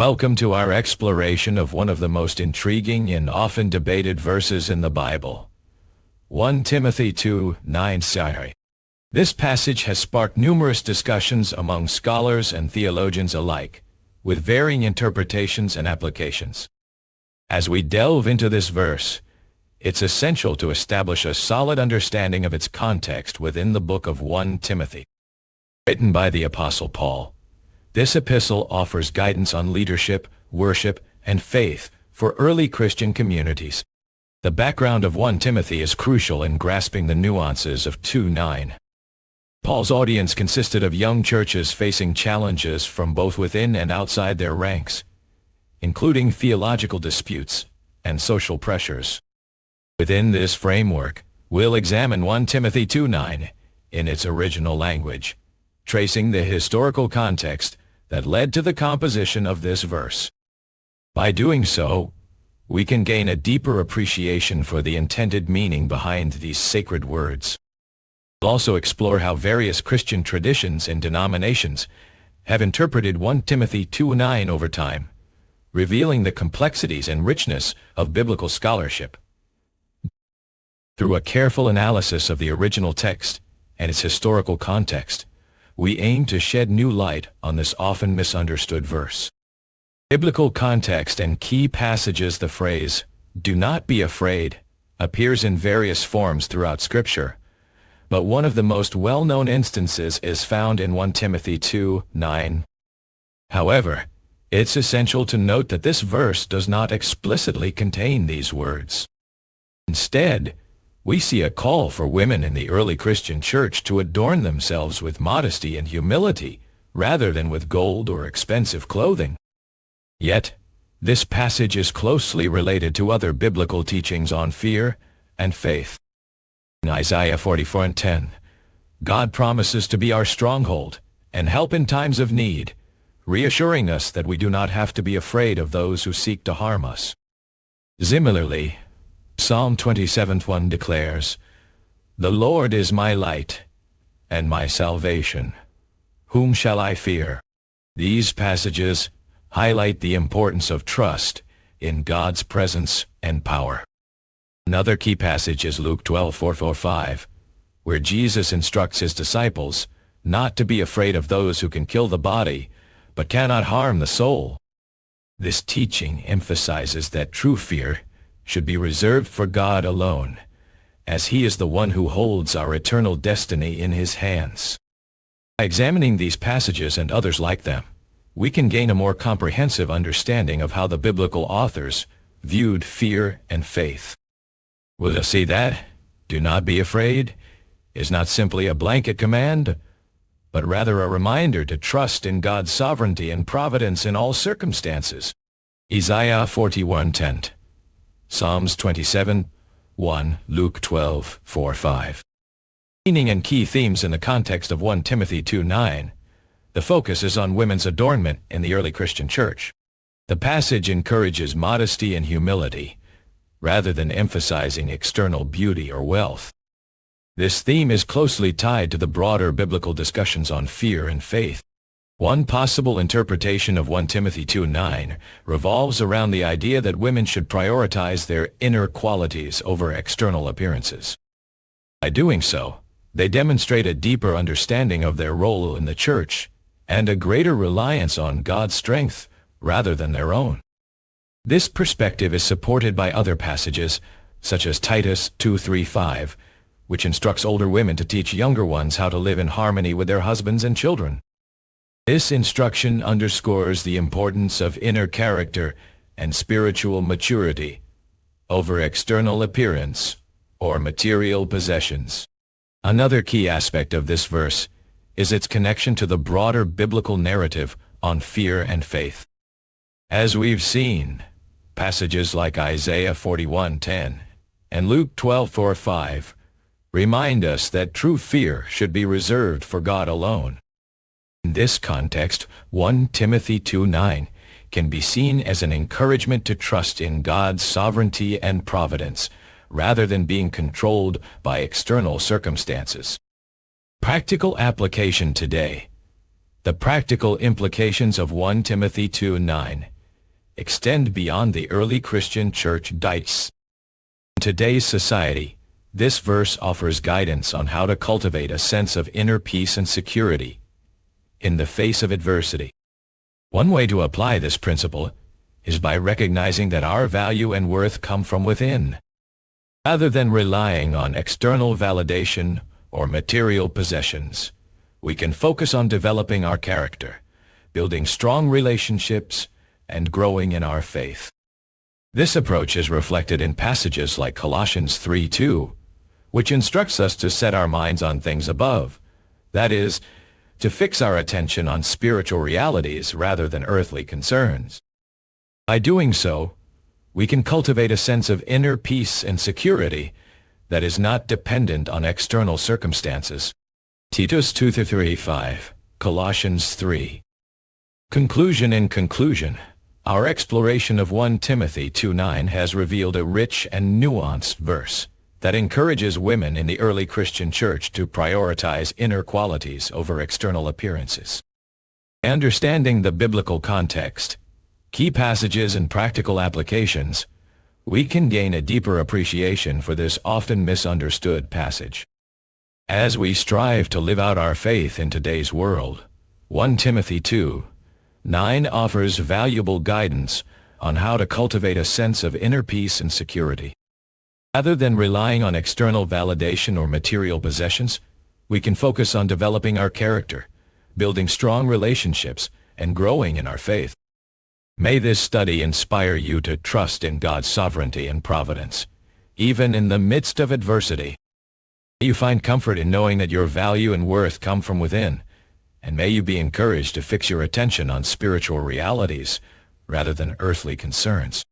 Welcome to our exploration of one of the most intriguing and often debated verses in the Bible. 1 Timothy 2:9. This passage has sparked numerous discussions among scholars and theologians alike, with varying interpretations and applications. As we delve into this verse, it's essential to establish a solid understanding of its context within the book of 1 Timothy. Written by the Apostle Paul, this epistle offers guidance on leadership, worship, and faith for early Christian communities. The background of 1 Timothy is crucial in grasping the nuances of 2:9. Paul's audience consisted of young churches facing challenges from both within and outside their ranks, including theological disputes and social pressures. Within this framework, we'll examine 1 Timothy 2:9 in its original language, tracing the historical context that led to the composition of this verse. By doing so, we can gain a deeper appreciation for the intended meaning behind these sacred words. We'll also explore how various Christian traditions and denominations have interpreted 1 Timothy 2:9 over time, revealing the complexities and richness of biblical scholarship. Through a careful analysis of the original text and its historical context, we aim to shed new light on this often misunderstood verse. Biblical context and key passages. The phrase, "Do not be afraid," appears in various forms throughout Scripture, but one of the most well-known instances is found in 1 Timothy 2:9. However, it's essential to note that this verse does not explicitly contain these words. Instead, we see a call for women in the early Christian church to adorn themselves with modesty and humility rather than with gold or expensive clothing. Yet, this passage is closely related to other biblical teachings on fear and faith. In Isaiah 44:10, God promises to be our stronghold and help in times of need, reassuring us that we do not have to be afraid of those who seek to harm us. Similarly, Psalm 27:1 declares, "The Lord is my light and my salvation. Whom shall I fear?" These passages highlight the importance of trust in God's presence and power. Another key passage is Luke 12:4-5, where Jesus instructs his disciples not to be afraid of those who can kill the body, but cannot harm the soul. This teaching emphasizes that true fear should be reserved for God alone, as He is the one who holds our eternal destiny in His hands. By examining these passages and others like them, we can gain a more comprehensive understanding of how the biblical authors viewed fear and faith. We'll see that "do not be afraid" is not simply a blanket command, but rather a reminder to trust in God's sovereignty and providence in all circumstances. Isaiah 41:10, Psalms 27:1, Luke 12:4-5. Meaning and key themes in the context of 1 Timothy 2:9, the focus is on women's adornment in the early Christian church. The passage encourages modesty and humility, rather than emphasizing external beauty or wealth. This theme is closely tied to the broader biblical discussions on fear and faith. One possible interpretation of 1 Timothy 2:9 revolves around the idea that women should prioritize their inner qualities over external appearances. By doing so, they demonstrate a deeper understanding of their role in the church and a greater reliance on God's strength rather than their own. This perspective is supported by other passages, such as Titus 2:3-5, which instructs older women to teach younger ones how to live in harmony with their husbands and children. This instruction underscores the importance of inner character and spiritual maturity over external appearance or material possessions. Another key aspect of this verse is its connection to the broader biblical narrative on fear and faith. As we've seen, passages like Isaiah 41:10 and Luke 12:4-5 remind us that true fear should be reserved for God alone. In this context, 1 Timothy 2:9 can be seen as an encouragement to trust in God's sovereignty and providence, rather than being controlled by external circumstances. Practical application today. The practical implications of 1 Timothy 2:9 extend beyond the early Christian church diets. In today's society, this verse offers guidance on how to cultivate a sense of inner peace and security in the face of adversity. One way to apply this principle is by recognizing that our value and worth come from within. Rather than relying on external validation or material possessions, we can focus on developing our character, building strong relationships, and growing in our faith. This approach is reflected in passages like Colossians 3:2, which instructs us to set our minds on things above, that is, to fix our attention on spiritual realities rather than earthly concerns. By doing so, we can cultivate a sense of inner peace and security that is not dependent on external circumstances. Titus 2:3-5, Colossians 3. Conclusion. In conclusion, our exploration of 1 Timothy 2:9 has revealed a rich and nuanced verse that encourages women in the early Christian church to prioritize inner qualities over external appearances. By understanding the biblical context, key passages and practical applications, we can gain a deeper appreciation for this often misunderstood passage. As we strive to live out our faith in today's world, 1 Timothy 2:9 offers valuable guidance on how to cultivate a sense of inner peace and security. Rather than relying on external validation or material possessions, we can focus on developing our character, building strong relationships, and growing in our faith. May this study inspire you to trust in God's sovereignty and providence, even in the midst of adversity. May you find comfort in knowing that your value and worth come from within, and may you be encouraged to fix your attention on spiritual realities rather than earthly concerns.